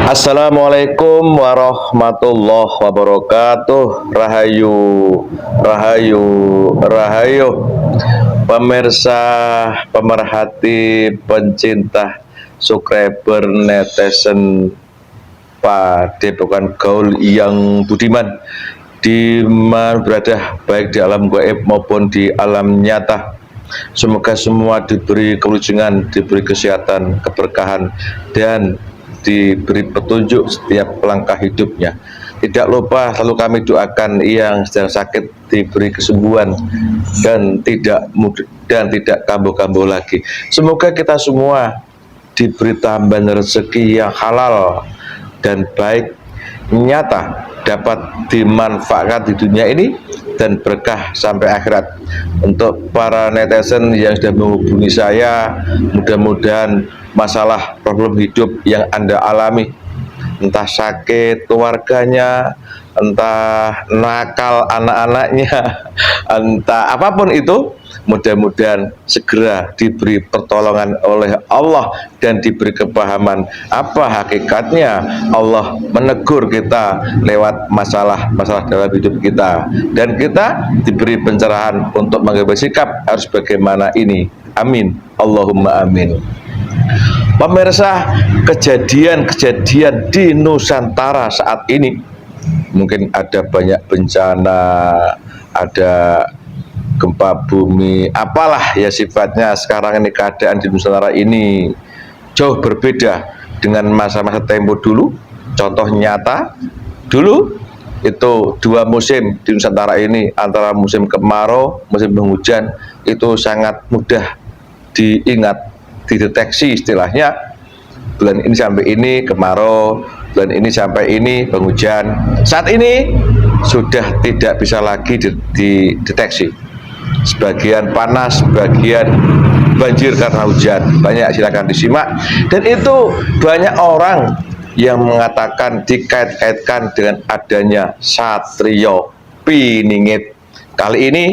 Assalamualaikum warahmatullahi wabarakatuh. Rahayu, rahayu, rahayu. Pemirsa, pemerhati, pencinta, subscriber, netizen Padepokan Gaul yang budiman, di mana berada, baik di alam gaib maupun di alam nyata. Semoga semua diberi kelucingan, diberi kesehatan, keberkahan, dan diberi petunjuk setiap langkah hidupnya. Tidak lupa selalu kami doakan yang sedang sakit diberi kesembuhan dan tidak kambuh-kambuh lagi. Semoga kita semua diberi tambahan rezeki yang halal dan baik, nyata, dapat dimanfaatkan di dunia ini dan berkah sampai akhirat. Untuk para netizen yang sudah menghubungi saya, mudah-mudahan masalah problem hidup yang Anda alami, entah sakit keluarganya, entah nakal anak-anaknya, entah apapun itu, mudah-mudahan segera diberi pertolongan oleh Allah dan diberi kepahaman apa hakikatnya Allah menegur kita lewat masalah-masalah dalam hidup kita, dan kita diberi pencerahan untuk mengambil sikap harus bagaimana ini. Amin, Allahumma amin. Pemirsa, kejadian-kejadian di Nusantara saat ini, mungkin ada banyak bencana, ada gempa bumi, apalah ya sifatnya. Sekarang ini keadaan di Nusantara ini jauh berbeda dengan masa-masa tempo dulu. Contoh nyata, dulu itu dua musim di Nusantara ini, antara musim kemarau, musim penghujan, itu sangat mudah diingat, dideteksi istilahnya. Bulan ini sampai ini kemarau, bulan ini sampai ini penghujan. Saat ini sudah tidak bisa lagi dideteksi. Sebagian panas, sebagian banjir karena hujan. Banyak, silakan disimak. Dan itu banyak orang yang mengatakan dikait-kaitkan dengan adanya Satrio Piningit. Kali ini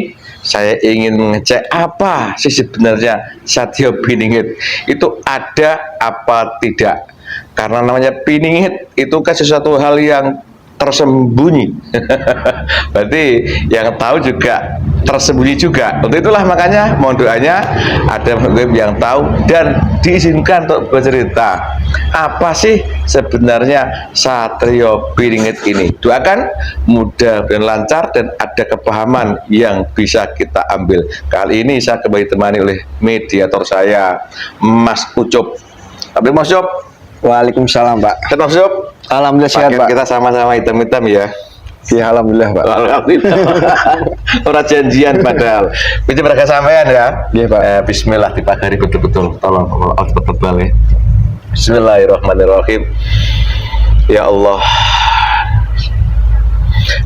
saya ingin mengecek apa sih sebenarnya Satrio Piningit itu, ada apa tidak. Karena namanya Piningit itu kan sesuatu hal yang tersembunyi. Berarti yang tahu juga tersembunyi juga. Untuk itulah makanya mohon doanya ada yang tahu dan diizinkan untuk bercerita apa sih sebenarnya Satrio Piningit ini. Doakan mudah dan lancar dan ada kepahaman yang bisa kita ambil. Kali ini saya kembali ditemani oleh mediator saya, Mas Ucup. Tapi Mas Ucup. Waalaikumsalam, Pak. Mas Ucup. Alhamdulillah sehat, Pak. Kita sama-sama hitam-hitam ya. Ya, alhamdulillah, Pak. Alhamdulillah. Orang janjian padahal. Itu mereka sampean ya. Iya, Pak. Bismillah, dipagari betul-betul. Tolong tebal ya. Bismillahirrahmanirrahim. Ya Allah,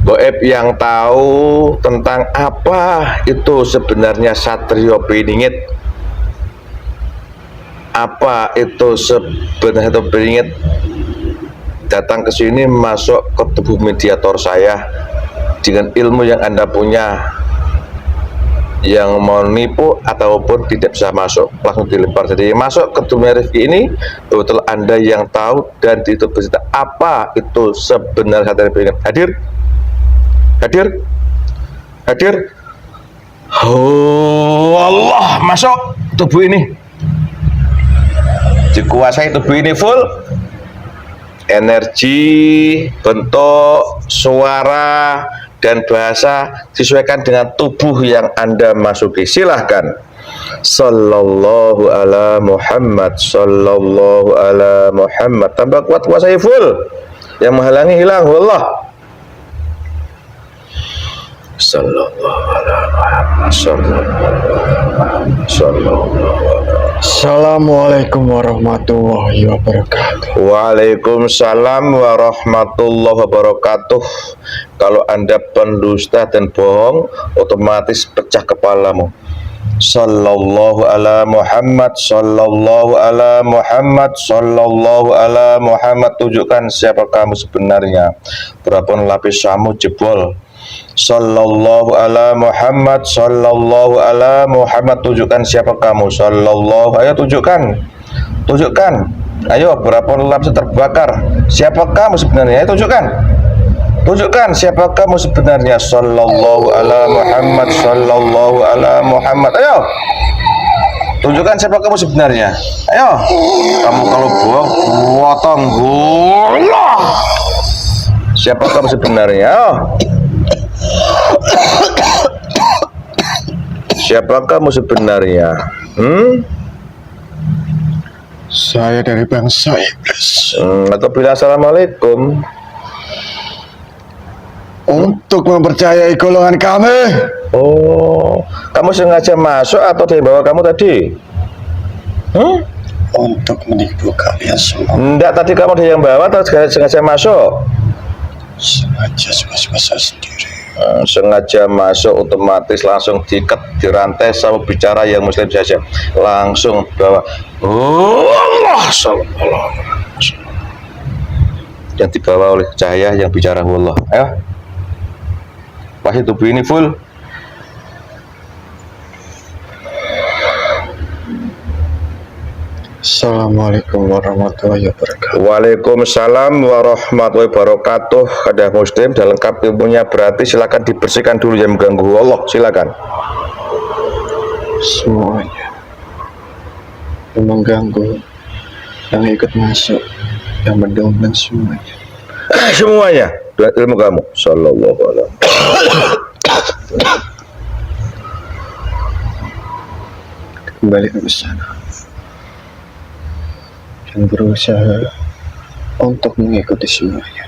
Goib yang tahu tentang apa itu sebenarnya Satrio Piningit, apa itu sebenarnya Satrio Piningit, datang ke sini, masuk ke tubuh mediator saya dengan ilmu yang Anda punya. Yang mau nipu ataupun tidak bisa masuk, langsung dilempar. Jadi masuk ke dunia Rifki ini, betul Anda yang tahu dan itu bercerita apa itu sebenarnya Satrio Piningit. Hadir, hadir, hadir. Oh Allah, masuk tubuh ini, dikuasai tubuh ini full. Energi, bentuk, suara, dan bahasa disesuaikan dengan tubuh yang Anda masuki. Silahkan. Sallallahu ala Muhammad, sallallahu ala Muhammad. Tambah kuat, kuasai full. Yang menghalangi hilang, wallah. Sallallahu ala Muhammad, sallallahu ala Muhammad, sallallahu ala. Assalamualaikum warahmatullahi wabarakatuh. Waalaikumsalam warahmatullahi wabarakatuh. Kalau Anda pendusta dan bohong, otomatis pecah kepalamu. Sallallahu ala Muhammad, sallallahu ala Muhammad, sallallahu ala Muhammad. Tunjukkan siapa kamu sebenarnya. Berapun lapis kamu jebol. Sallallahu ala Muhammad, sallallahu ala Muhammad. Tunjukkan siapa kamu. Sallallahu, ayo tunjukkan, tunjukkan. Ayo, berapa lampu terbakar? Siapa kamu sebenarnya? Tunjukkan. Tunjukkan siapa kamu sebenarnya. Sallallahu ala Muhammad, sallallahu ala Muhammad. Ayo. Tunjukkan siapa kamu sebenarnya. Ayo. Kamu kalau bohong, potong. Siapa kamu sebenarnya? Ayo. Siapa kamu sebenarnya? Saya dari bangsa iblis. Atau bilang assalamualaikum. Untuk mempercayai golongan kami. Oh, kamu sengaja masuk atau dia bawa kamu tadi? Untuk menipu kalian semua. Enggak, tadi kamu dia yang bawa atau sengaja masuk? Sengaja suka-suka saya sendiri. Sengaja masuk, otomatis langsung diikat, dirantai sama bicara yang muslim saja. Langsung bawa. Oh Allah, sallallahu. Yang dibawa oleh cahaya yang bicara Allah. Ayo. Pasti tubuh ini full. Assalamualaikum warahmatullahi wabarakatuh. Waalaikumsalam warahmatullahi wabarakatuh. Ada muslim dan lengkap ilmunya, berarti silakan dibersihkan dulu yang mengganggu Allah. Silakan. Semuanya yang mengganggu, yang ikut masuk, yang mendominasi semuanya. Semuanya dengan ilmu kamu. Sallallahu alaihi Kembali ke sana dan berusaha untuk mengikuti semuanya.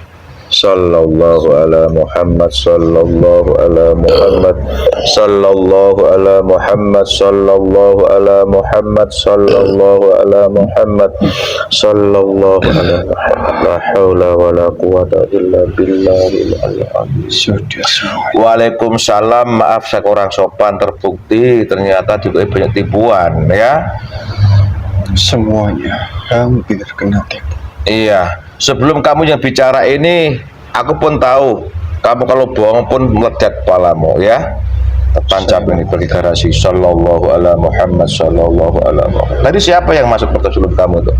Sallallahu ala Muhammad, sallallahu ala Muhammad, sallallahu ala Muhammad, sallallahu ala Muhammad, sallallahu ala Muhammad, sallallahu ala Muhammad. La haula wa la quwata illa billahil azim. Sudah semuanya. Waalaikumsalam, maaf saya kurang sopan, terbukti ternyata juga banyak tipuan ya. Semuanya hampir kena tipu. Iya, sebelum kamu yang bicara ini, aku pun tahu kamu kalau bohong pun meledak kepalamu ya. Tertancap ini bagi garasi. Sallallahu ala Muhammad, sallallahu ala Muhammad. Tadi siapa yang masuk pertama sebelum kamu itu?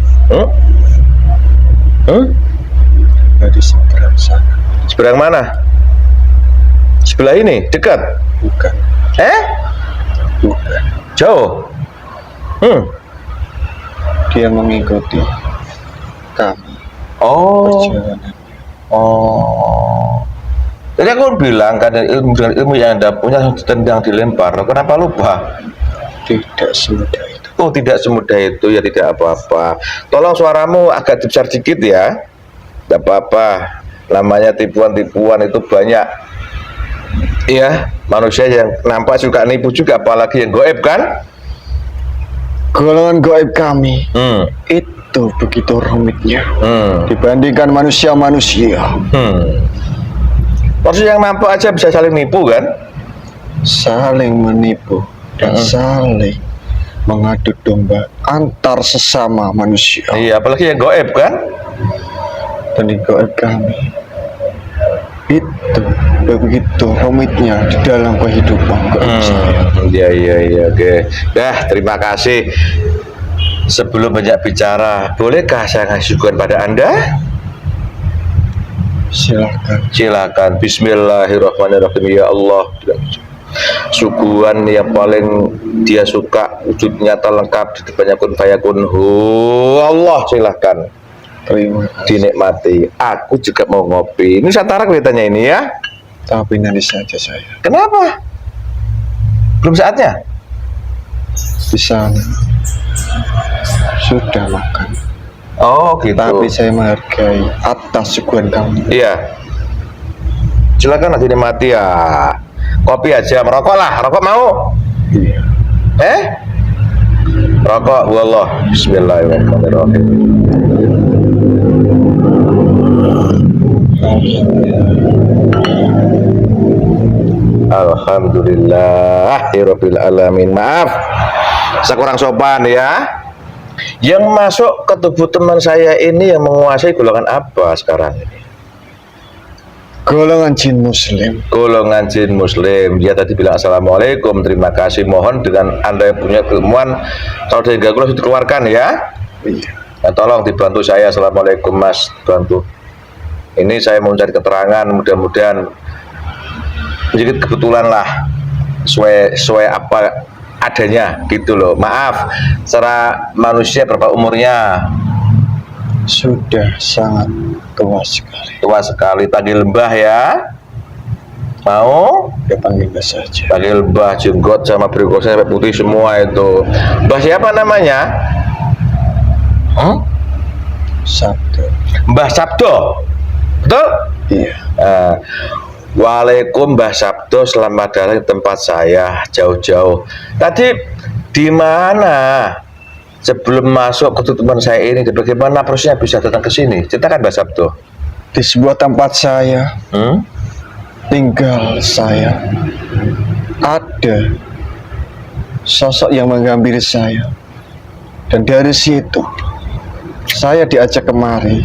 Dari seberang sana. Seberang mana? Sebelah ini, dekat? Bukan, bukan. Jauh? Dia mengikuti kami. Oh. Perjalanan. Oh. Jadi aku bilang kan dengan ilmu yang Anda punya tendang dilempar. Kenapa lupa? Tidak semudah itu. Oh, tidak semudah itu ya, tidak apa-apa. Tolong suaramu agak besar dikit ya. Tidak apa-apa. Namanya tipuan-tipuan itu banyak. Iya, manusia yang nampak suka nipu juga, apalagi yang goib kan? Golongan gaib kami itu begitu rumitnya dibandingkan manusia-manusia. Maksudnya yang nampak aja bisa saling nipu kan? Saling menipu dan saling mengadu domba antar sesama manusia. Iya, apalagi yang goib kan? Dan di gaib kami itu begitu rumitnya di dalam kehidupan gaib saya. Iya, oke. Terima kasih. Sebelum banyak bicara, bolehkah saya ngasih suguhan pada Anda? Silakan. Bismillahirrahmanirrahim. Ya Allah, suguhan yang paling dia suka, wujud nyata lengkap di depannya kun fayakun. Allah, silakan. Terima kasih. Dinikmati. Aku juga mau ngopi. Ini Nusantara kelihatannya ini ya. Tapi nanti saja saya. Kenapa? Belum saatnya? Di sana sudah makan. Oh gitu. Tapi saya menghargai atas suguhan kamu. Iya. Silakan dinikmati ya. Kopi aja, merokok lah. Rokok mau? Iya. Rokok. Wallah. Bismillahirrahmanirrahim. Alhamdulillahirabbil alamin. Maaf, saya kurang sopan ya. Yang masuk ke tubuh teman saya ini yang menguasai golongan apa sekarang ini? Golongan jin muslim. Golongan jin muslim. Dia tadi bilang assalamualaikum, terima kasih. Mohon dengan Anda yang punya keilmuan, kalau ada yang ganggu langsung dikeluarkan ya. Iya. Nah, tolong dibantu saya. Assalamualaikum Mas, bantu. Ini saya mau cari keterangan, mudah-mudahan sedikit kebetulan lah, sesuai apa adanya gitu loh. Maaf, secara manusia berapa umurnya? Sudah sangat tua sekali. Tua sekali. Panggil Mbah ya. Mau? Ya panggil Mbah saja. Panggil Mbah, jenggot sama berikutnya sampai putih semua itu. Mbah siapa namanya? Sabtu. Mbah Sabdo. Betul? Iya. Waalaikum Mbah Sabdo, selamat datang di tempat saya jauh-jauh. Tadi di mana? Sebelum masuk ke teman saya ini, bagaimana prosesnya bisa datang ke sini? Ceritakan Mbah Sabdo. Di sebuah tempat saya, tinggal saya, ada sosok yang menghampiri saya, dan dari situ saya diajak kemari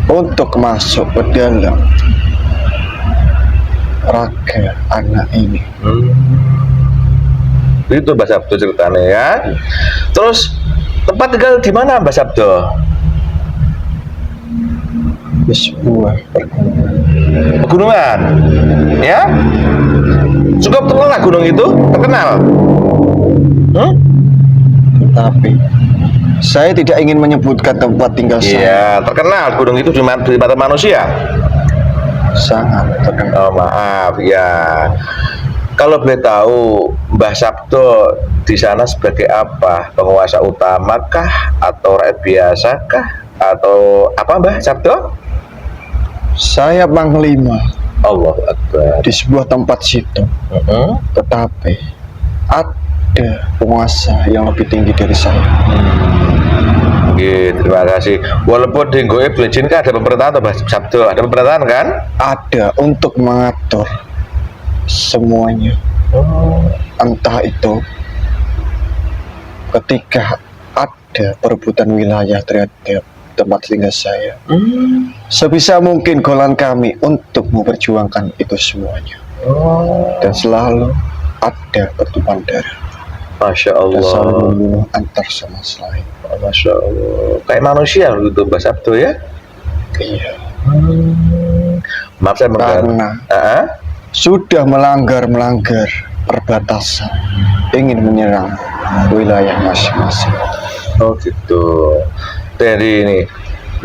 untuk masuk ke dalam raga anak ini. Itu Mbah Sabdo ceritanya ya. Terus tempat tinggal di mana Mbah Sabdo? Di sebuah Pegunungan, ya? Cukup terkenal gunung itu, terkenal. Tetapi saya tidak ingin menyebutkan tempat tinggal saya. Iya, terkenal gunung itu di mata manusia. Sangat terkenal. Oh maaf, ya. Kalau boleh tahu, Mbah Sabdo di sana sebagai apa? Penguasa utama kah? Atau rakyat biasa kah? Atau apa Mbah Sabdo? Saya panglima Allahu Akbar. di sebuah tempat situ. Tetapi ada penguasa yang lebih tinggi dari saya. Oke, terima kasih. Walaupun di Goib Legend kan ada pemerintahan atau Mbah Sabdo? Ada pemerintahan kan? Ada untuk mengatur semuanya. Entah itu ketika ada perebutan wilayah terhadap tempat tinggal saya, sebisa mungkin golongan kami untuk memperjuangkan itu semuanya. Dan selalu ada pertumpahan darah Masya dan selalu Allah. membunuh antar sama selain. Masya Allah. Kayak manusia gitu Mbah Sabdo ya? Iya, Maaf saya mengganggu. karena sudah melanggar perbatasan, ingin menyerang wilayah masing-masing. Oh gitu. Dari ini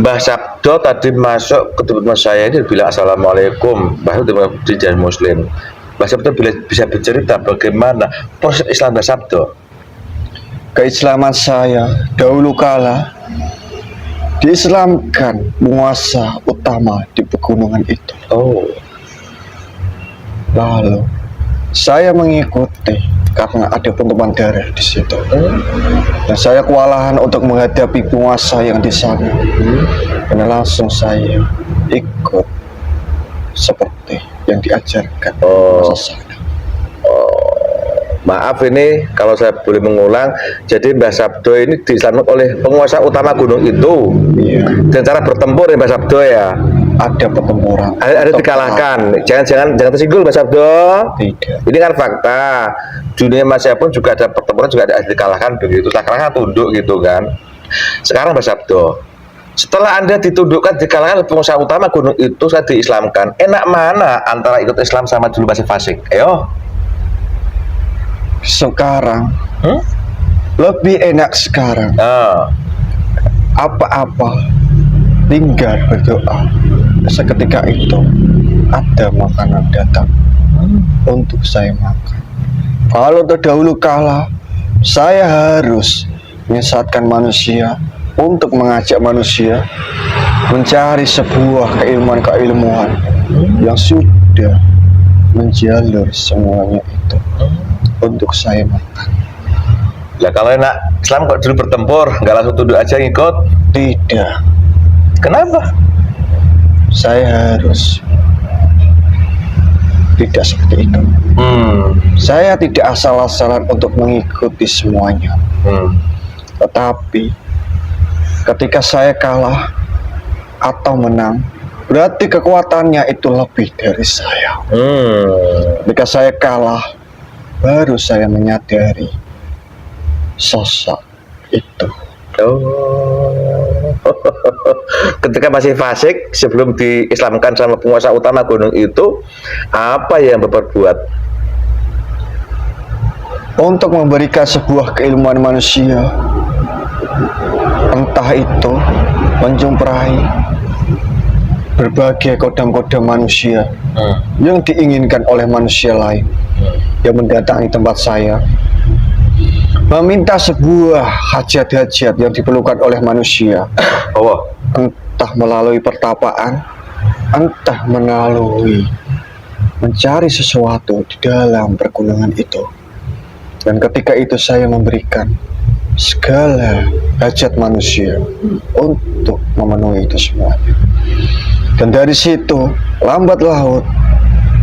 Mbah Sabdo tadi masuk ke tempat saya ini bilang assalamualaikum. Mbah itu di jalan Muslim. Mbah Sabdo bisa bercerita bagaimana proses Islam Mbah Sabdo. Keislaman saya dahulu kala diislamkan penguasa utama di pegunungan itu. Oh. Lalu saya mengikuti karena ada pentumpahan darah di situ. Dan saya kewalahan untuk menghadapi penguasa yang di sana. Dan langsung saya ikut seperti yang diajarkan penguasa sana. Maaf ini kalau saya boleh mengulang. Jadi Mbah Sabdo ini diselamatkan oleh penguasa utama gunung itu. Iya. Dan cara bertempur ya Mbah Sabdo ya. Ada pertempuran. Ada dikalahkan. Jangan tersinggung Mbah Sabdo. Tidak. Ini kan fakta. Dunia manusia pun juga ada pertempuran, juga ada dikalahkan begitu. Sekarang tunduk gitu kan. Sekarang Mbah Sabdo, setelah Anda ditundukkan dikalahkan oleh pengusaha utama gunung itu, saya diislamkan. Enak mana antara ikut Islam sama dulu masih fasik? Ayo. Sekarang lebih enak sekarang. Apa-apa tinggal berdoa. Seketika itu ada makanan datang untuk saya makan. Kalau terdahulu kala saya harus menyesatkan manusia untuk mengajak manusia mencari sebuah keilmuan yang sudah menjalur semuanya itu untuk saya makan. Lah kalau enak Islam kok dulu bertempur, nggak langsung tunduk aja ngikut? Tidak. Kenapa? Saya harus tidak seperti itu. Saya tidak asal-asalan untuk mengikuti semuanya. Tetapi ketika saya kalah atau menang, berarti kekuatannya itu lebih dari saya. Ketika saya kalah, baru saya menyadari sosok itu. Oh. Ketika masih fasik sebelum diislamkan sama penguasa utama gunung itu, apa yang Bapak buat? Untuk memberikan sebuah keilmuan manusia, entah itu menjumpai berbagai kodam-kodam manusia yang diinginkan oleh manusia lain yang mendatangi tempat saya, meminta sebuah hajat-hajat yang diperlukan oleh manusia, entah melalui pertapaan, entah melalui mencari sesuatu di dalam pergunungan itu. Dan ketika itu saya memberikan segala hajat manusia untuk memenuhi itu semuanya. Dan dari situ, lambat laut,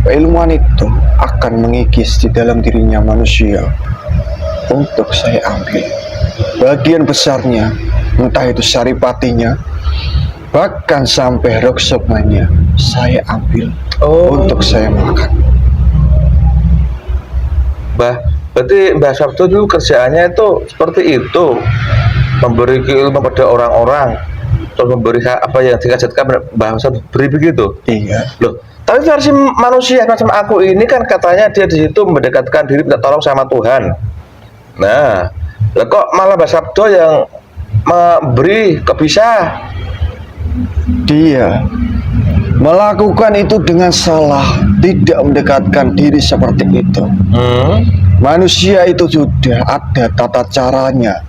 keilmuan itu akan mengikis di dalam dirinya manusia untuk saya ambil. Bagian besarnya, entah itu saripatinya, bahkan sampai roksokmannya, saya ambil untuk saya makan. Berarti Mbah Sabto dulu kerjaannya itu seperti itu, memberi ilmu pada orang-orang, terus memberi apa yang dikajatkan Mbah Sabto beri begitu. Iya. Loh, tapi versi manusia macam aku ini kan katanya dia di situ mendekatkan diri minta tolong sama Tuhan. Nah, lah kok malah Mbah Sabto yang memberi, kok bisa? Dia melakukan itu dengan salah, tidak mendekatkan diri seperti itu. Manusia itu sudah ada tata caranya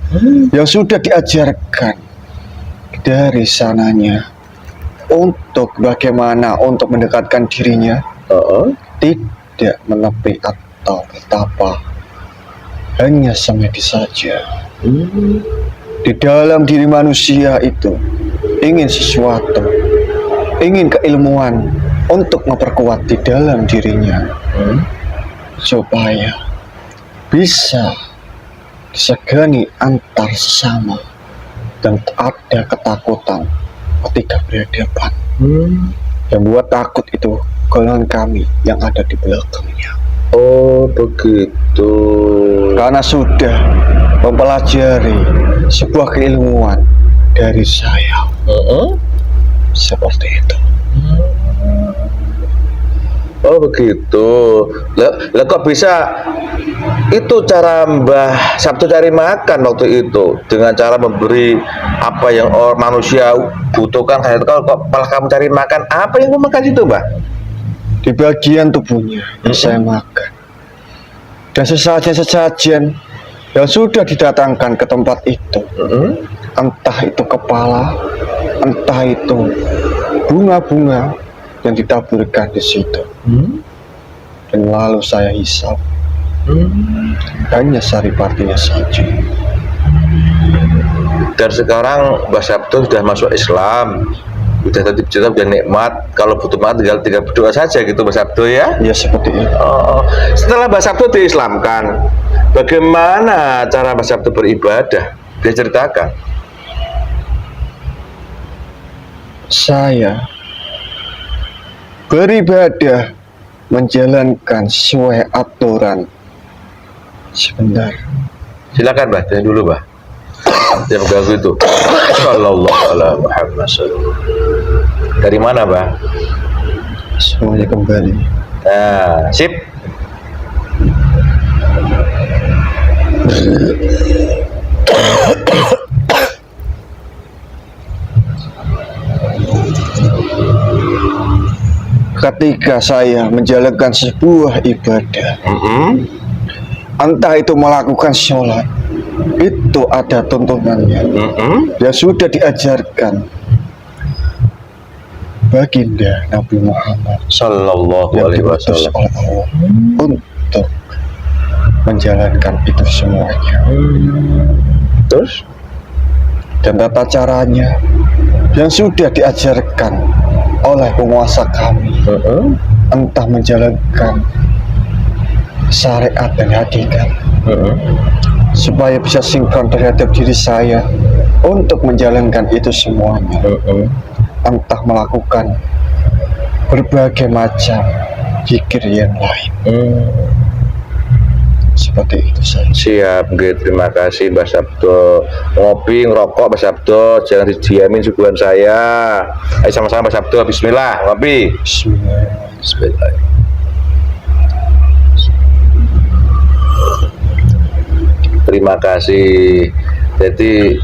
yang sudah diajarkan dari sananya untuk bagaimana untuk mendekatkan dirinya, tidak menepi atau betapa, hanya semedi saja. Di dalam diri manusia itu ingin sesuatu, ingin keilmuan untuk memperkuat di dalam dirinya, supaya bisa disegani antar sesama dan ada ketakutan ketika berhadapan. Yang buat takut itu golongan kami yang ada di belakangnya. Oh begitu. Karena sudah mempelajari sebuah keilmuan dari saya. Seperti itu. Oh begitu. Lah kok bisa itu cara Mbah Sabto cari makan waktu itu dengan cara memberi apa yang manusia butuhkan. Kok malah kamu cari makan apa yang kamu makan itu, Mbah? Di bagian tubuhnya yang saya makan. Dan sesajen-sesajen yang sudah didatangkan ke tempat itu, entah itu kepala, entah itu bunga-bunga yang ditaburkan di situ. Dan lalu saya hisap, hanya saripatinya saja. Dan sekarang Mbah Sabto sudah masuk Islam, sudah tadi cerita sudah nikmat. Kalau butuh makan tinggal berdoa saja gitu Mbah Sabto ya. Ya seperti itu. Setelah Mbah Sabto diislamkan, bagaimana cara Mbah Sabto beribadah? Dia ceritakan. Saya beribadah menjalankan sesuai aturan. Sebentar. Silakan Mbah, tanya dulu Mbah. Yang mengganggu itu. Sallallahu alaihi Muhammad sallallahu. Dari mana Mbah? Semuanya kembali. Nah, sip. Ketika saya menjalankan sebuah ibadah, entah itu melakukan sholat, itu ada tuntunannya yang sudah diajarkan baginda Nabi Muhammad Sallallahu yang alaihi diutus wasallam oleh Allah untuk menjalankan itu semuanya. Terus? Dan tata caranya yang sudah diajarkan oleh penguasa kami, entah menjalankan syariat dan hakikat, supaya bisa sinkron terhadap diri saya untuk menjalankan itu semuanya, entah melakukan berbagai macam zikir yang lain. Seperti itu saja. Siap, nggih, terima kasih Mbah Sabdo. Ngopi, ngerokok Mbah Sabdo, jangan didiamin suguhan saya. Ayo sama-sama Mbah Sabdo, bismillah, ngopi. Bismillah. Bismillah. Terima kasih. Jadi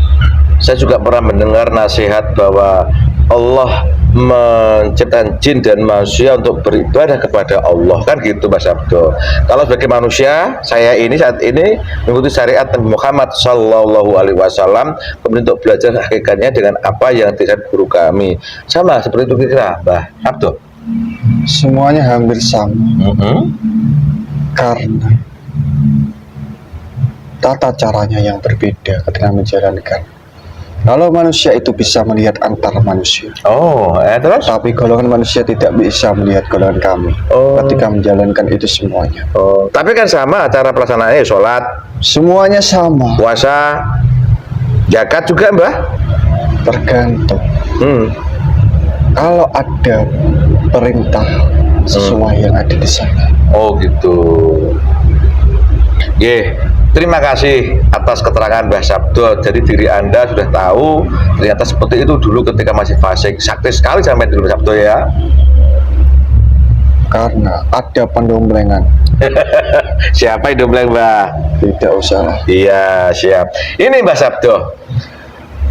saya juga pernah mendengar nasihat bahwa Allah menciptakan jin dan manusia untuk beribadah kepada Allah, kan gitu Mas Sabdo. Kalau sebagai manusia, saya ini saat ini mengikuti syariat Nabi Muhammad Sallallahu Alaihi Wasallam, kemudian untuk belajar hakikatnya dengan apa yang dikatakan guru kami. Sama seperti itu kira Mbah Sabdo. Semuanya hampir sama. Karena tata caranya yang berbeda ketika menjalankan. Kalau manusia itu bisa melihat antar manusia, Terus? tapi golongan manusia tidak bisa melihat golongan kami ketika menjalankan itu semuanya. Tapi kan sama cara pelaksanaannya, sholat, Semuanya sama, puasa, zakat juga Mbah. tergantung. Kalau ada perintah sesuai yang ada di sana. Oh gitu. Terima kasih atas keterangan Mbah Sabdo. Jadi diri Anda sudah tahu ternyata seperti itu dulu ketika masih fasik. Sakti sekali sampai dulu Mbah Sabdo ya. Karena ada pendomblengan. Siapa yang dombleng Mbah? Tidak usah. Iya siap. Ini Mbah Sabdo.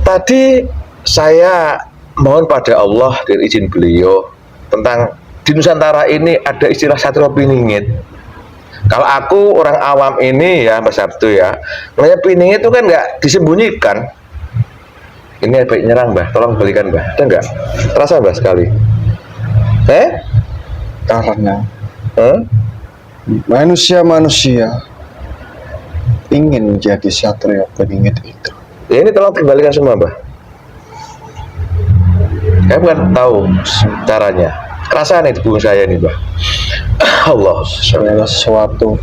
Tadi saya mohon pada Allah dan izin beliau tentang di Nusantara ini ada istilah satrio piningit. Kalau aku orang awam ini ya Mbak Sabtu ya, namanya piningit itu kan nggak disembunyikan. Ini baik nyerang Mbah, tolong balikan Mbah. Ada nggak? Terasa Mbah sekali. Karena manusia-manusia ingin menjadi satrio peningit itu. Ya ini tolong kembalikan semua Mbah. Saya bukan tahu caranya. Kerasa nih di punggung saya nih Mbah. Allah, Segala sesuatu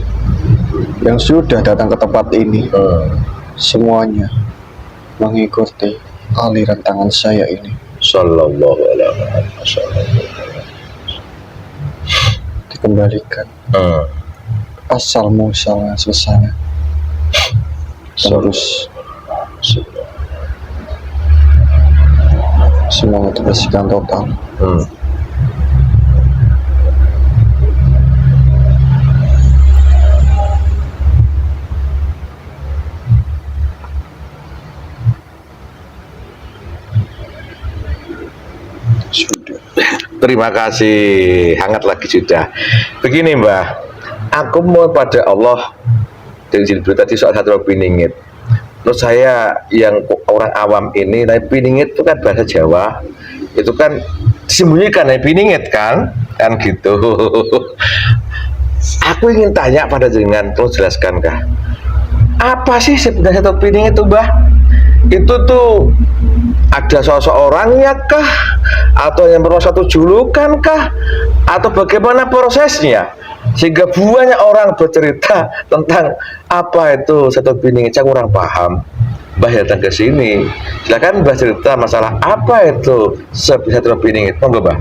yang sudah datang ke tempat ini, semuanya mengikuti aliran tangan saya ini. Sallallahu alaihi wasallam. Dikembalikan asal muasalnya selesai. Terus semua dibersihkan total. Sudah. Terima kasih, hangat lagi sudah. Begini Mbah, aku mau pada Allah dari izin beliau tadi soal satrio piningit. Menurut saya yang orang awam ini, nah piningit itu kan bahasa Jawa, itu kan disembunyikan ya piningit kan gitu. Aku ingin tanya pada jenengan, tolong jelaskan kah? Apa sih sebenarnya satrio piningit itu Mbah? Itu tuh ada sosok orangnya kah? Atau yang merupakan satu julukan kah? Atau bagaimana prosesnya? Sehingga banyak orang bercerita tentang apa itu satrio piningit. Saya kurang paham. Mbah datang ke sini, silakan Mbah cerita masalah apa itu satrio piningit. Monggo Mbah.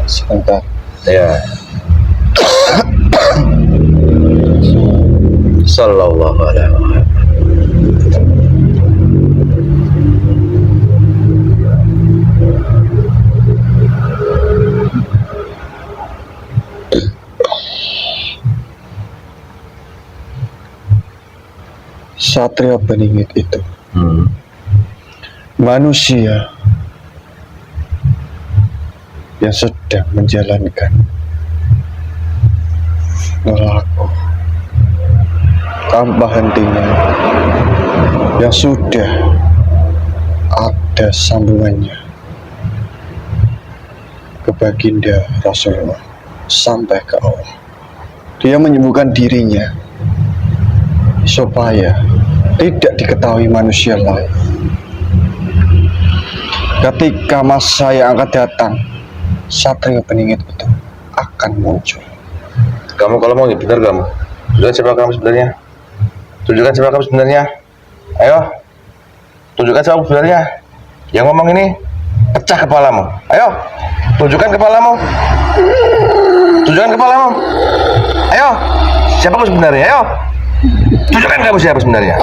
Sebentar. Ya. Sallallahu alaihi wasallam. Satrio peningit itu manusia yang sedang menjalankan perilaku tanpa hentinya, yang sudah ada sambungannya ke baginda Rasulullah sampai ke Allah. Dia menyembuhkan dirinya supaya tidak diketahui manusia lain. Ketika masa yang akan datang, satrio peningit itu akan muncul. Kamu kalau mau benar kamu. Tunjukkan siapa kamu sebenarnya. Tunjukkan siapa kamu sebenarnya. Ayo. Tunjukkan jawab sebenarnya. Yang ngomong ini pecah kepalamu. Ayo, tunjukkan kepalamu. Tunjukkan kepalamu. Ayo, siapa kamu sebenarnya? Ayo, tunjukkan kamu siapa sebenarnya.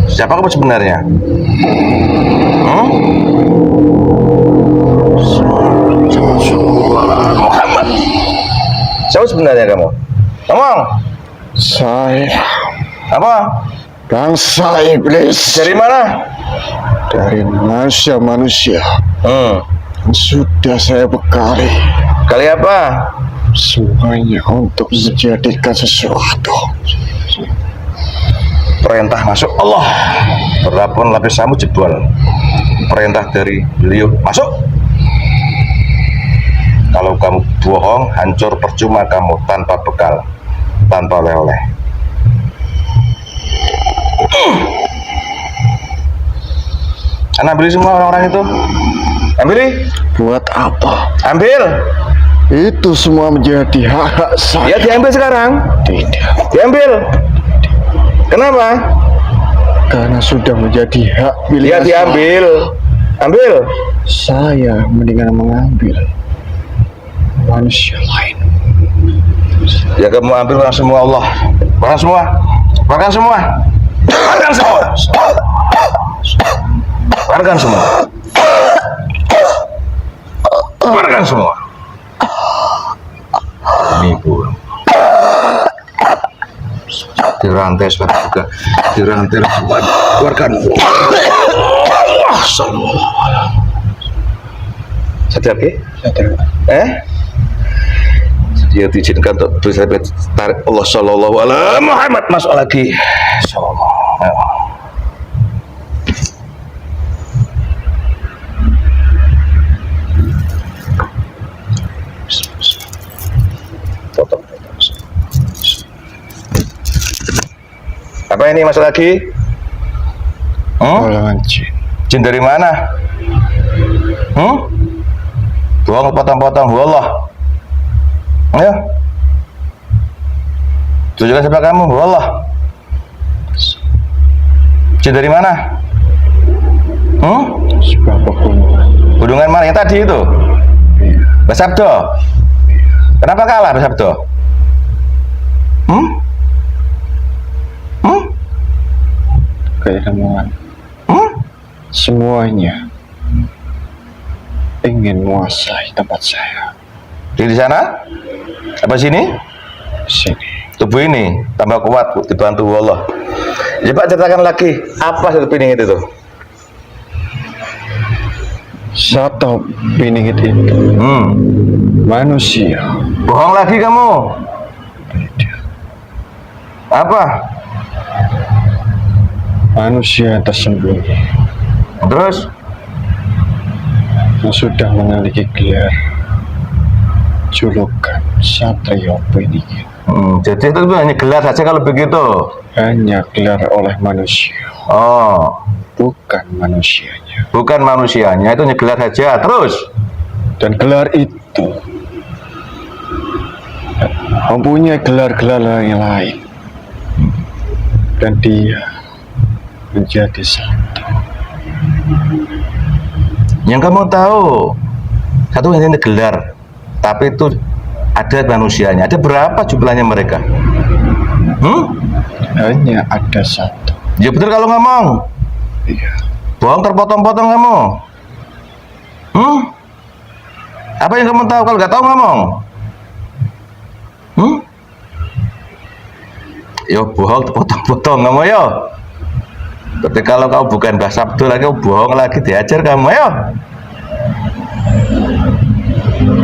Siapa kamu sebenarnya? Muhammad. Siapa sebenarnya kamu? Ngomong. Saya Apa? bangsa iblis Dari mana? dari manusia yang sudah saya bekali Kali apa? semuanya untuk menjadikan sesuatu. Perintah masuk Allah. Berapun lapis kamu jebol. Perintah dari beliau masuk. Kalau kamu bohong, hancur percuma kamu tanpa bekal, tanpa oleh-oleh. Ambil semua orang-orang itu. Ambil. Buat apa? Ambil. Itu semua menjadi hak Ya saya. diambil sekarang. Tidak, Diambil. Kenapa? karena sudah menjadi hak milik Ya diambil. Ambil. saya mendingan mengambil manusia lain. Ya kamu ambil orang semua Allah. Makan semua. Makan semua. Makan semua. Makan semua. Makan semua. Nipu. Dirantai suatu juga. Dirantai keluarkan. Sadar ke? Dia diizinkan untuk bisa tarik Allah Sallallahu Alaihi Muhammad masuk lagi. Sallallahu. Potong. Apa ini masuk lagi? Golongan jin. Jin dari mana? Buang potong-potong Allah. Ayo. Tunjukkan siapa kamu, Allah. Jin dari mana? Sebuah pegunungan. Gunungan mana yang tadi itu? Basabdo. Kenapa kalah Basabdo? Keilmuan. Semuanya ingin menguasai tempat saya. Di sana? Apa sini? Sini. Tubuh ini tambah kuat dibantu Allah. Coba ceritakan lagi apa satu pining itu tuh? Satu piningit itu manusia. Bohong lagi kamu. Tidak. Apa? Manusia yang tersembunyi Terus? yang sudah memiliki gelar julukan Satrio Piningit. Jadi itu hanya gelar saja kalau begitu. Hanya gelar oleh manusia, Oh, bukan manusianya. bukan manusianya, itu hanya gelar saja. Terus? Dan gelar itu mempunyai gelar-gelar yang lain. Dan dia menjadi satu. Yang kamu tahu, satu hanya gelar, tapi itu ada manusianya. Ada berapa jumlahnya mereka? Hanya ada satu. Ya betul kalau ngomong. Iya. Bohong terpotong-potong kamu. Apa yang kamu tahu kalau nggak tahu ngomong? Yo bohong terpotong-potong kamu yo. Tapi kalau kamu bukan Mbah Sabdo lagi, kamu bohong lagi, diajar kamu yo.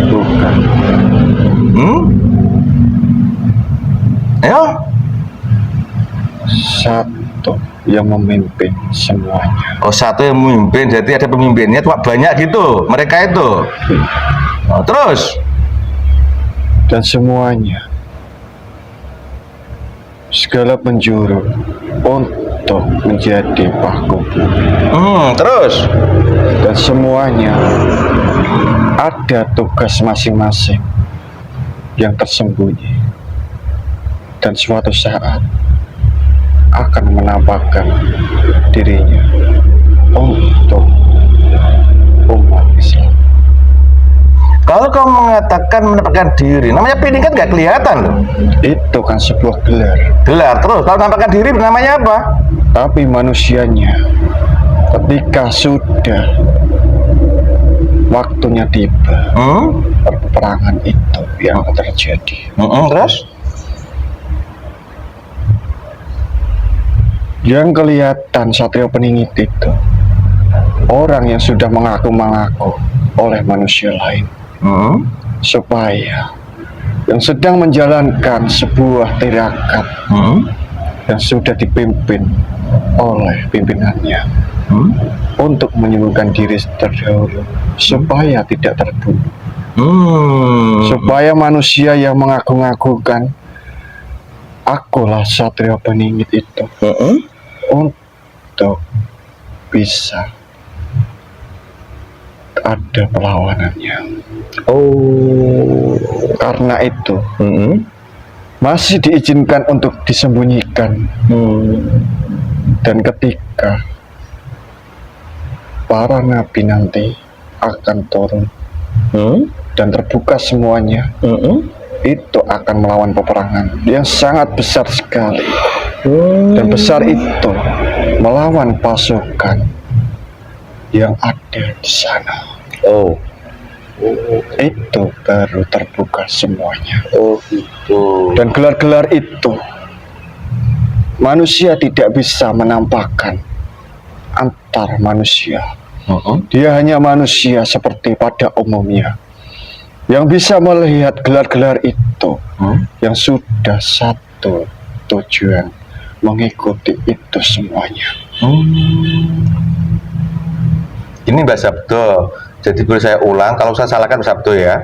Bukan. Ayo. Satu yang memimpin semuanya. Oh, satu yang memimpin, jadi ada pemimpinnya cuma banyak gitu. Mereka itu. Oh, terus? Dan semuanya segala penjuru untuk menjadi paku bumi. Terus? Dan semuanya ada tugas masing-masing yang tersembunyi. Dan suatu saat akan menampakkan dirinya untuk umat Islam. Kalau kau mengatakan menampakkan diri, namanya piring kan nggak kelihatan loh. Itu kan sebuah gelar. Gelar terus. Kalau menampakkan diri namanya apa? Tapi manusianya ketika sudah waktunya tiba, perpeperangan itu yang akan terjadi. Terus? Yang kelihatan Satrio Peningit itu orang yang sudah mengaku-mengaku oleh manusia lain, supaya yang sedang menjalankan sebuah tirakat yang sudah dipimpin oleh pimpinannya untuk menyembuhkan diri terdahulu supaya tidak terbunuh, supaya manusia yang mengaku-ngakukan akulah Satrio Peningit itu untuk bisa ada perlawanannya. Karena itu masih diizinkan untuk disembunyikan. Dan ketika para nabi nanti akan turun dan terbuka semuanya, itu akan melawan peperangan yang sangat besar sekali. Dan besar itu melawan pasukan yang ada di sana. Itu baru terbuka semuanya. Gitu. Dan gelar-gelar itu manusia tidak bisa menampakkan antar manusia. Dia hanya manusia seperti pada umumnya yang bisa melihat gelar-gelar itu, yang sudah satu tujuan, mengikuti itu semuanya. Ini Mbak Sabdo. Jadi boleh saya ulang, kalau saya salahkan Mbak Sabdo ya.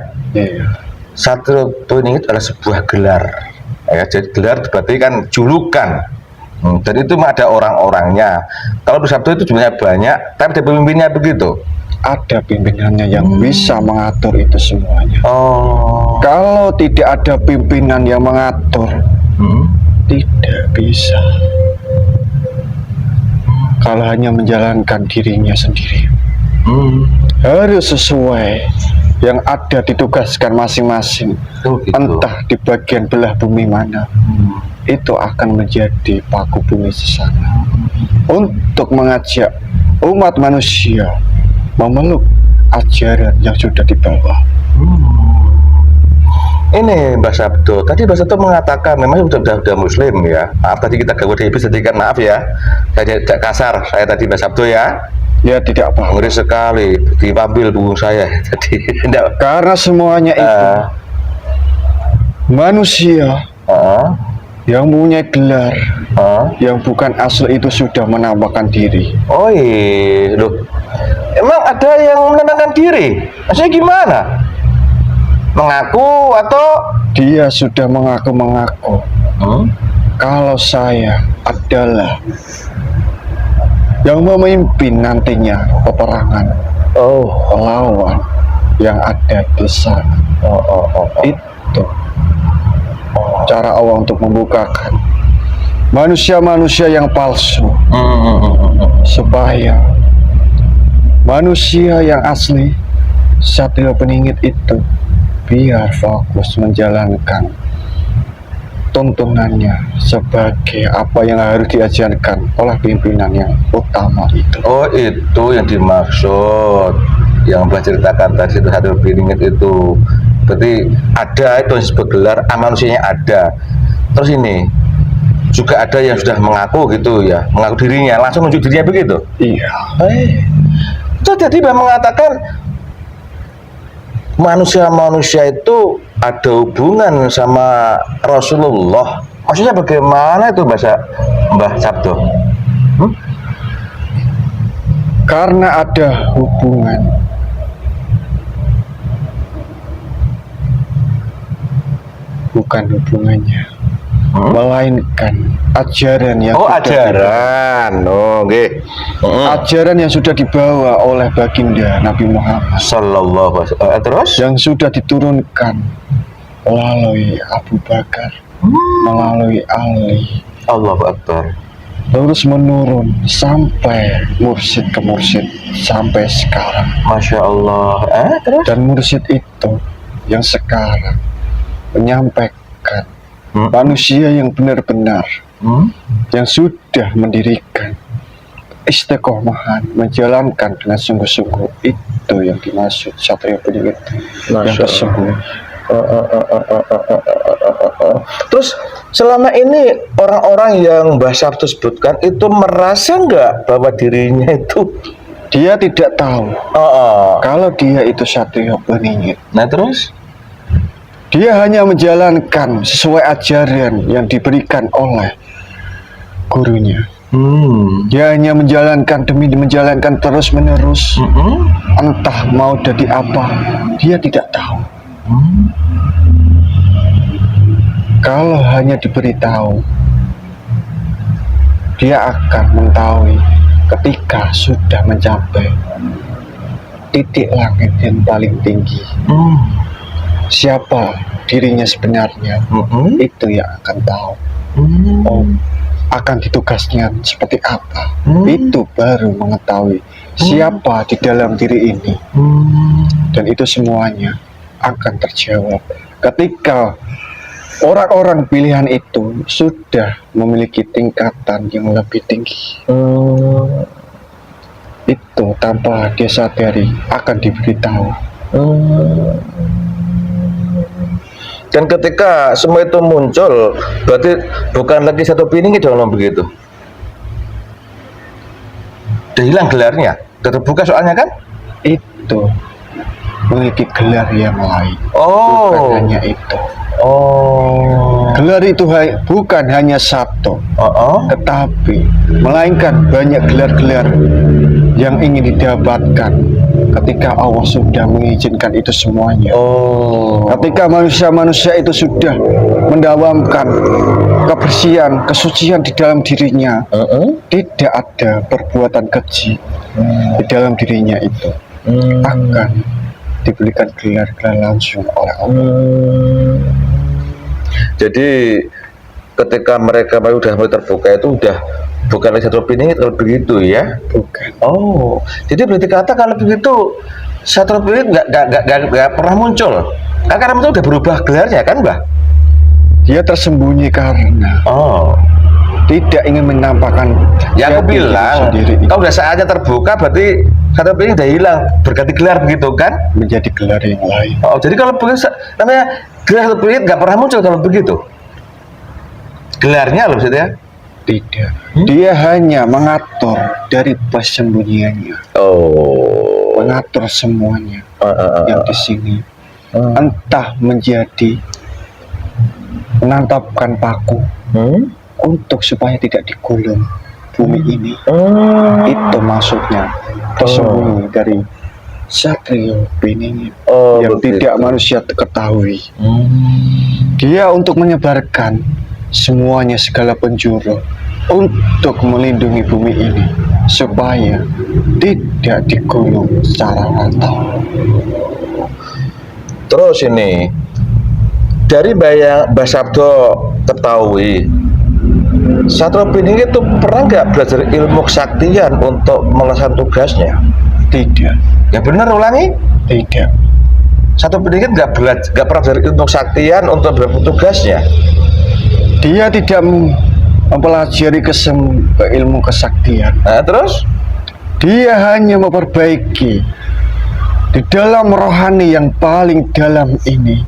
Satrio Peningit adalah sebuah gelar. Ya, jadi gelar berarti kan julukan. Dan itu ada orang-orangnya. Kalau Mbak Sabdo itu jumlahnya banyak, tapi ada pemimpinnya begitu. Ada pimpinannya yang bisa mengatur itu semuanya. Kalau tidak ada pimpinan yang mengatur, tidak bisa. Kalau hanya menjalankan dirinya sendiri, harus sesuai yang ada ditugaskan masing-masing. Gitu. Entah di bagian belah bumi mana, itu akan menjadi paku bumi sesana untuk mengajak umat manusia memeluk ajaran yang sudah dibawa. Ini Mbak Sabdo, tadi Mbak Sabdo mengatakan memang sudah Muslim ya. Maaf tadi kita ganggu di sedikit, maaf ya. Saya tidak kasar, saya tadi Mbak Sabdo ya. Ya tidak apa. Ngeri sekali, diambil punggung saya tadi. Karena semuanya itu manusia yang punya gelar yang bukan asli itu sudah menampakkan diri. Loh, emang ada yang menenangkan diri? Maksudnya gimana? Mengaku atau dia sudah mengaku-mengaku kalau saya adalah yang memimpin nantinya peperangan melawan yang ada di sana. Itu cara Allah untuk membukakan manusia-manusia yang palsu, supaya manusia yang asli Satrio Peningit itu biar fokus menjalankan tuntunannya sebagai apa yang harus diajarkan oleh pimpinan yang utama itu. Itu yang dimaksud yang Mbak ceritakan tadi itu Satrio Peningit itu. Berarti ada itu yang disebut gelar, manusianya ada. Terus ini juga ada yang sudah mengaku gitu ya, mengaku dirinya, langsung nunjuk dirinya begitu. Iya. Itu jadi Mbak mengatakan manusia-manusia itu ada hubungan sama Rasulullah. Maksudnya bagaimana itu Mbah Sabdo? Karena ada hubungan. Bukan hubungannya, melainkan ajaran yang ajaran. Ajaran yang sudah dibawa oleh baginda Nabi Muhammad Sallallahu Alaihi Wasallam. Terus yang sudah diturunkan melalui Abu Bakar, melalui Ali, Allahu Akbar, terus menurun sampai mursyid ke mursyid sampai sekarang. Masya Allah. Terus? Dan mursyid itu yang sekarang menyampaikan manusia yang benar-benar yang sudah mendirikan istiqomahan, menjalankan dengan sungguh-sungguh, itu yang dimaksud Satrio Bening itu yang tersebut. Terus selama ini orang-orang yang Mbah Sabtu sebutkan itu merasa nggak bahwa dirinya itu Dia tidak tahu kalau dia itu Satrio Bening. Nah terus? Dia hanya menjalankan sesuai ajaran yang diberikan oleh gurunya. Dia hanya menjalankan demi menjalankan terus menerus. Entah mau jadi apa, dia tidak tahu. Kalau hanya diberitahu, dia akan mengetahui ketika sudah mencapai titik langit yang paling tinggi. Siapa dirinya sebenarnya, itu yang akan tahu. Akan ditugasnya seperti apa, itu baru mengetahui siapa di dalam diri ini. Dan itu semuanya akan terjawab ketika orang-orang pilihan itu sudah memiliki tingkatan yang lebih tinggi. Itu tanpa dia sadari akan diberitahu. Dan ketika semua itu muncul, berarti bukan lagi Satrio Bening dong begitu. Udah hilang gelarnya, udah terbuka soalnya kan? Itu memiliki gelar yang lain. Bukan hanya itu. Gelar itu bukan hanya satu, tetapi melainkan banyak gelar-gelar yang ingin didapatkan ketika Allah sudah mengizinkan itu semuanya. Ketika manusia-manusia itu sudah mendawamkan kebersihan, kesucian di dalam dirinya, tidak ada perbuatan keji di dalam dirinya itu, akan diberikan gelar-gelar langsung oleh Allah. Jadi ketika mereka sudah mulai terbuka itu udah bukan lagi Satrio Bening kalau begitu ya? Bukan. Jadi berarti kata kalau begitu Satrio Bening nggak pernah muncul. Karena itu udah berubah gelarnya kan, Mbah? Dia tersembunyi karena tidak ingin menampakkan. Ya aku bilang, kalau udah saatnya terbuka berarti Satrio Bening udah hilang, berganti gelar begitu kan? Menjadi gelar yang lain. Jadi kalau begitu namanya gelar Satrio Bening nggak pernah muncul kalau begitu. Gelarnya loh maksudnya? Tidak. Dia hanya mengatur dari persembunyiannya. Mengatur semuanya yang di sini. Entah menjadi menantapkan paku untuk supaya tidak digulung bumi ini. Itu maksudnya tersembunyi dari Satrio Bening yang begitu. tidak manusia ketahui. Dia untuk menyebarkan semuanya segala penjuru untuk melindungi bumi ini supaya tidak digulung secara rata. Terus ini dari Mbah Sabtu ketahui Satrio Bening itu pernah nggak belajar ilmu kesaktian untuk melaksanakan tugasnya? Tidak. Ya benar, ulangi. Tidak. Satrio Bening nggak pernah belajar ilmu kesaktian untuk melaksanakan tugasnya. Dia tidak mempelajari ilmu kesaktian. Terus? Dia hanya memperbaiki di dalam rohani yang paling dalam ini.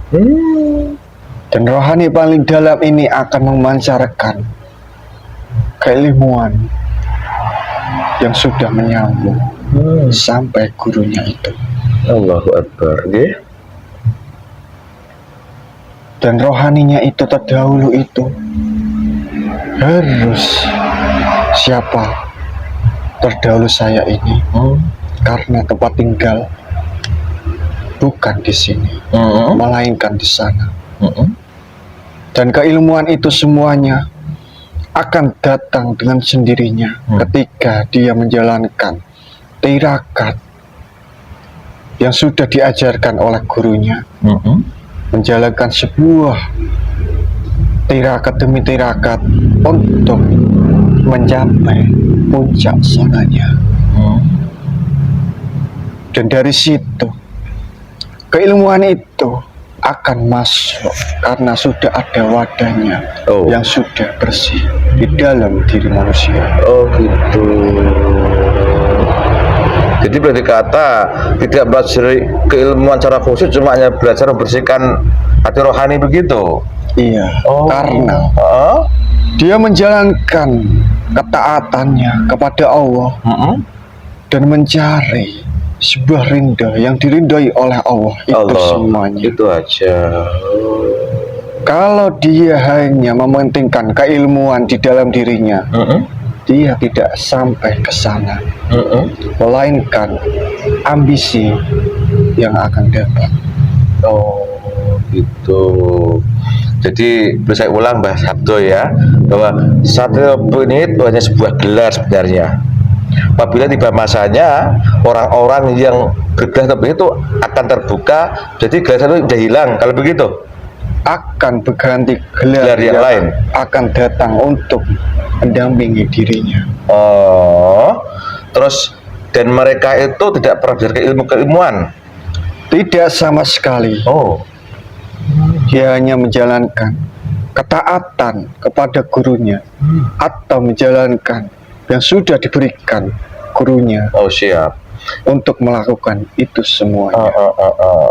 Dan rohani paling dalam ini akan memancarkan keilmuan yang sudah menyambung sampai gurunya itu. Allahu Akbar. Dan rohaninya itu terdahulu itu harus siapa terdahulu saya ini, karena tempat tinggal bukan di sini, melainkan di sana. Dan keilmuan itu semuanya akan datang dengan sendirinya ketika dia menjalankan tirakat yang sudah diajarkan oleh gurunya. Menjalankan sebuah tirakat demi tirakat untuk mencapai puncak sananya. Dan dari situ keilmuan itu akan masuk karena sudah ada wadahnya yang sudah bersih di dalam diri manusia. Oh gitu. Jadi berarti kata tidak belajar keilmuan secara khusus, cuma hanya belajar membersihkan hati rohani begitu. Iya, karena dia menjalankan ketaatannya kepada Allah dan mencari sebuah rinda yang dirindai oleh Allah. Itu semuanya. Itu aja. Kalau dia hanya mementingkan keilmuan di dalam dirinya, dia tidak sampai ke sana, melainkan ambisi yang akan dapat. Oh gitu. Jadi bisa saya ulang Mbah Sabdo ya, bahwa Satrio Piningit hanya sebuah gelar sebenarnya. Apabila tiba masanya, orang-orang yang bergelar itu akan terbuka, jadi gelar satu sudah hilang. Kalau begitu akan berganti gelar yang lain akan datang untuk mendampingi dirinya. Oh, terus dan mereka itu tidak pernah belajar keilmuan? Tidak sama sekali. Oh, dia hanya menjalankan ketaatan kepada gurunya atau menjalankan yang sudah diberikan gurunya. Oh siap. Untuk melakukan itu semuanya.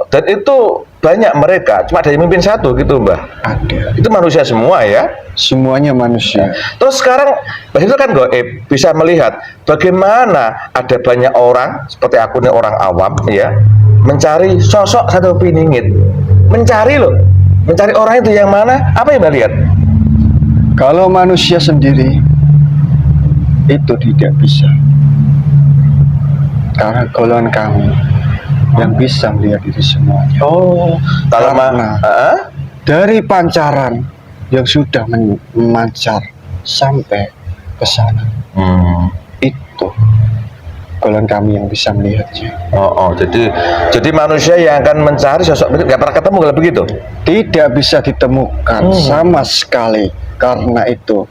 Dan itu banyak mereka, cuma ada yang mimpin satu gitu Mbah? Ada. Itu manusia semua ya? Semuanya manusia. Terus sekarang Mbah itu kan goib, bisa melihat bagaimana ada banyak orang seperti aku nih, orang awam ya, mencari sosok Satrio Piningit. Mencari loh, mencari orang itu yang mana? Apa yang Mbah lihat? Kalau manusia sendiri itu tidak bisa, karena golongan kami yang bisa melihat itu semuanya. Oh, karena dari pancaran yang sudah memancar sampai ke sana, itu golongan kami yang bisa melihatnya. Jadi manusia yang akan mencari sosok itu nggak pernah ketemu kalau begitu? Tidak bisa ditemukan sama sekali, karena itu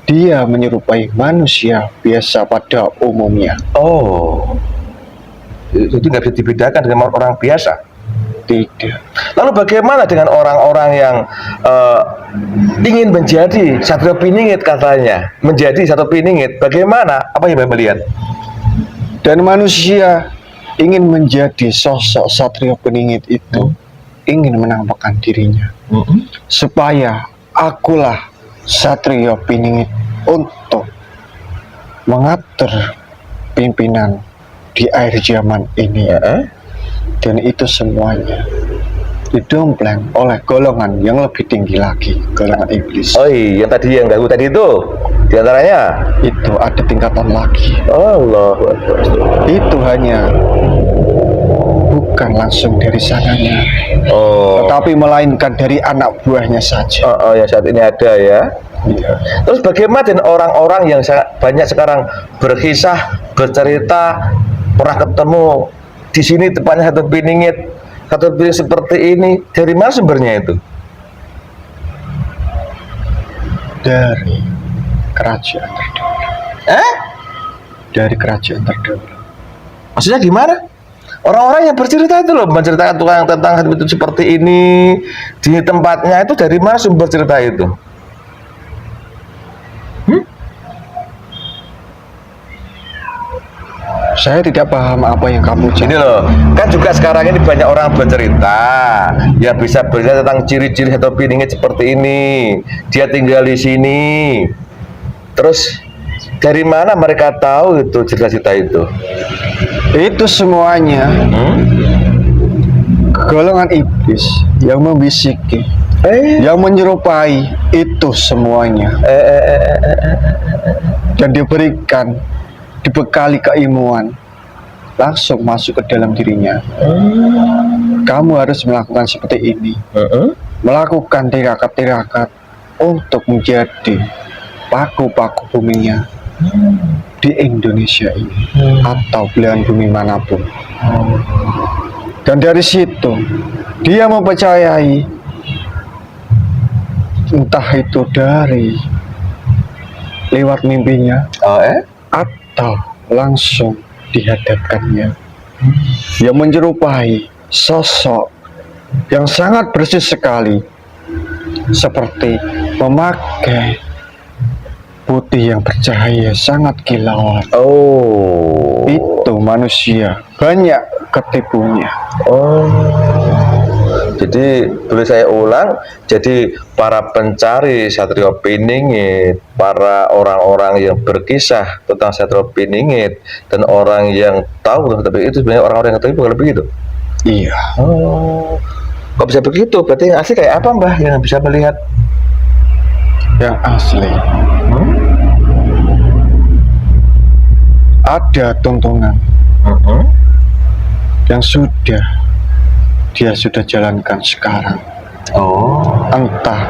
dia menyerupai manusia biasa pada umumnya. Oh, itu nggak bisa dibedakan dengan orang biasa? Tidak. Lalu bagaimana dengan orang-orang yang ingin menjadi Satrio Piningit katanya? Menjadi Satrio Piningit, bagaimana? Apa yang Mbak melihat? Dan manusia ingin menjadi sosok Satrio Piningit itu, ingin menampakkan dirinya, supaya akulah Satrio Piningit untuk mengatur pimpinan di akhir zaman ini. Dan itu semuanya didompleng oleh golongan yang lebih tinggi lagi, golongan iblis. Oh iya, yang tadi yang ganggu tadi itu diantaranya itu ada tingkatan lagi. Allah. Itu hanya bukan langsung dari sananya, tetapi melainkan dari anak buahnya saja. Yang saat ini ada ya. Iya. Terus bagaimana dengan orang-orang yang banyak sekarang berkisah, bercerita, pernah ketemu di sini tempatnya Satrio Piningit, Satrio Piningit seperti ini, dari mana sumbernya itu? Dari kerajaan terdahulu. Dari kerajaan terdahulu. Maksudnya gimana? Orang-orang yang bercerita itu loh, menceritakan tukang tentang itu seperti ini di tempatnya, itu dari mana sumber cerita itu? Saya tidak paham apa yang kamu Ini loh, kan juga sekarang ini banyak orang bercerita yang bisa bercerita tentang ciri-ciri Satrio Piningit seperti ini. Dia tinggal di sini. Terus dari mana mereka tahu itu cerita-cerita itu? Itu semuanya golongan iblis yang membisiki, yang menyerupai itu semuanya, dan dibekali keilmuan, langsung masuk ke dalam dirinya. Kamu harus melakukan seperti ini, melakukan tirakat-tirakat untuk menjadi paku-paku buminya di Indonesia ini atau belahan bumi manapun. Dan dari situ dia mempercayai, entah itu dari lewat mimpinya Oh, atau langsung dihadapkannya, yang menyerupai sosok yang sangat bersih sekali, seperti memakai putih yang bercahaya sangat kilauan. Oh. Itu manusia banyak ketipunya. Oh. Jadi boleh saya ulang, jadi para pencari Satrio Piningit, para orang-orang yang berkisah tentang Satrio Piningit, dan orang yang tahu tapi itu sebenarnya orang-orang yang tahu bukan begitu. Iya. Oh, kok bisa begitu? Berarti yang asli kayak apa, Mbah, yang bisa melihat? Yang asli ada tuntunan yang dia sudah jalankan sekarang. Oh. Entah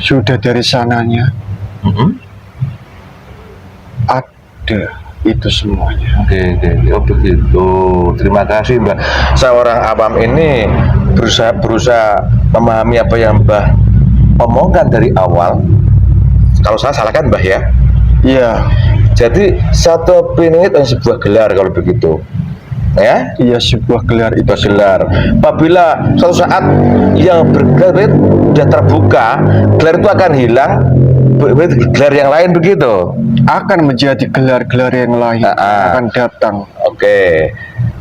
sudah dari sananya ada itu semuanya. Oke. Oh begitu. Terima kasih, Mbah. Seorang awam ini berusaha memahami apa yang Mbah omongkan dari awal. Kalau saya salahkan, Mbah, ya. Iya. Jadi Satrio Piningit adalah sebuah gelar kalau begitu. Ya, Iya, sebuah gelar itu. gelar. Apabila suatu saat yang bergelar itu sudah terbuka, gelar itu akan hilang, gelar yang lain begitu. Akan menjadi gelar-gelar yang lain akan datang. Oke.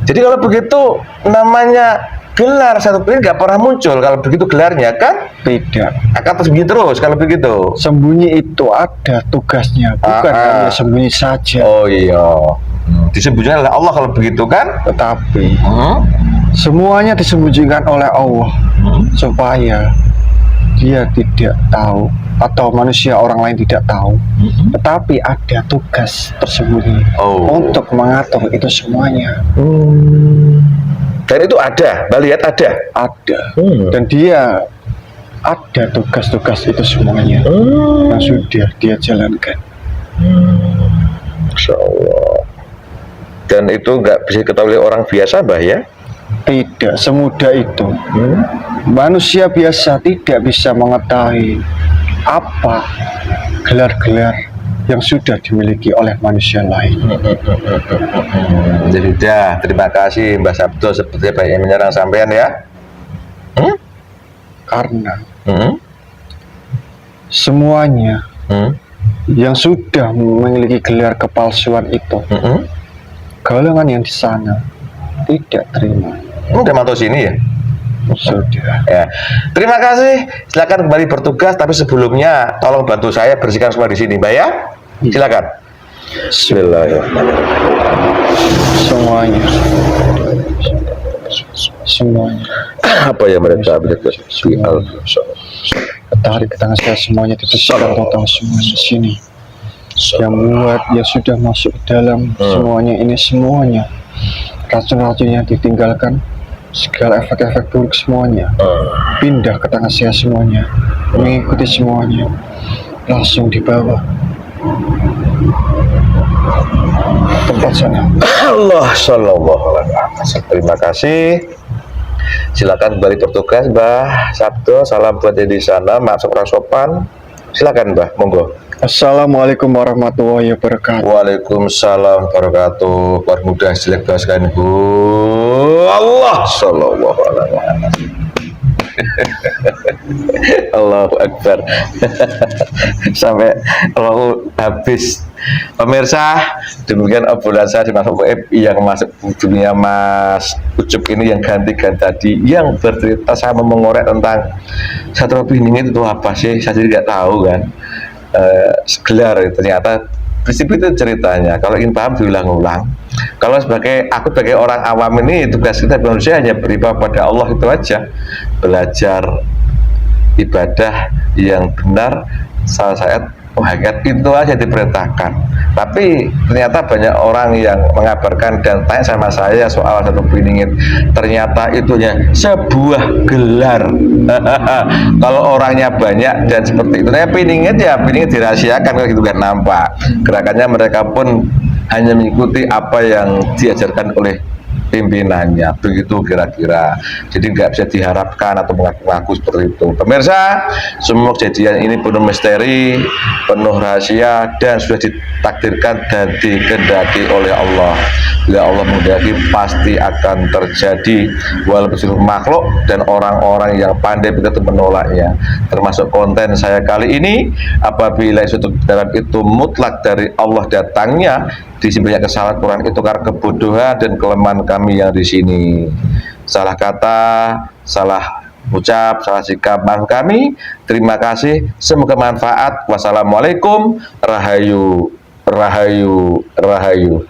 Jadi kalau begitu namanya gelar Satrio Piningit nggak pernah muncul kalau begitu gelarnya kan? Tidak. Akan tersembunyi terus kalau begitu. Sembunyi itu ada tugasnya, bukan hanya sembunyi saja. Oh iya. Disembunyikan oleh Allah kalau begitu kan? Tetapi semuanya disembunyikan oleh Allah supaya dia tidak tahu atau manusia orang lain tidak tahu. Tetapi ada tugas tersembunyi untuk mengatur itu semuanya. Dan itu ada, Mbak lihat ada. Ada. Dan dia ada tugas-tugas itu semuanya yang sudah dia jalankan. Masya Allah. Dan itu nggak bisa diketahui oleh orang biasa, Mbah, ya? Tidak semudah itu. Manusia biasa tidak bisa mengetahui apa gelar-gelar yang sudah dimiliki oleh manusia lain. Jadi sudah, terima kasih Mbah Sabdo seperti baik yang menyerang sampean ya. Karena semuanya yang sudah memiliki gelar kepalsuan itu, golongan yang di sana tidak terima. Udah mantau sini ya? Sudah. Ya. Terima kasih. Silakan kembali bertugas. Tapi sebelumnya, tolong bantu saya bersihkan semua di sini, Mbak ya. Silakan. Bismillahirrahmanirrahim. Semuanya. Apa yang mereka Tarik ke tangan saya semuanya, dibersihkan total semua di sini. Yang muat, yang sudah masuk ke dalam semuanya ini semuanya. Racun-racunnya ditinggalkan, segala efek-efek buruk semuanya pindah ke tangan saya semuanya, mengikuti semuanya, langsung dibawa tempat sana. Allah sallallahu alaihi wasallam. Terima kasih. Silakan kembali bertugas, Mbah Sabdo. Salam buat yang di sana. Maaf kurang sopan. Silakan, Mbah. Monggo. Assalamualaikum warahmatullahi wabarakatuh. Waalaikumsalam wabarakatuh. Permudah jelek sekalian, Bu. Allah sallallahu alaihi wasallam. Allahu Akbar. Sampai kalau habis. Pemirsa, demikian obrolan saya di Mas Web yang masuk dunia Mas Ucup ini yang ganti-ganti tadi, yang bercerita sama mengorek tentang Satrio Piningit itu apa sih? Saya jadi nggak tahu kan. Segelar ternyata prinsip itu ceritanya. Kalau ingin paham diulang-ulang. Kalau aku sebagai orang awam ini, tugas kita manusia hanya beribadah pada Allah itu aja, belajar ibadah yang benar, salat hakikat itu aja diperintahkan. Tapi ternyata banyak orang yang mengabarkan dan tanya sama saya soal Satrio Piningit, ternyata itunya sebuah gelar. Kalau orangnya banyak dan seperti itu, Piningit dirahasiakan kalau gitu kan nampak. Gerakannya mereka pun hanya mengikuti apa yang diajarkan oleh pimpinannya, begitu kira-kira. Jadi nggak bisa diharapkan atau mengaku-ngaku seperti itu. Pemirsa, semua kejadian ini penuh misteri, penuh rahasia, dan sudah ditakdirkan dan dikehendaki oleh Allah. Bila Allah menghendaki pasti akan terjadi, walaupun seluruh makhluk dan orang-orang yang pandai begitu menolaknya. Termasuk konten saya kali ini, apabila suatu dalam itu mutlak dari Allah datangnya, di sini banyak kesalahan Quran itu karena kebodohan dan kelemahan kami yang di sini. Salah kata, salah ucap, salah sikap maaf kami. Terima kasih, semoga manfaat. Wassalamualaikum, rahayu, rahayu, rahayu.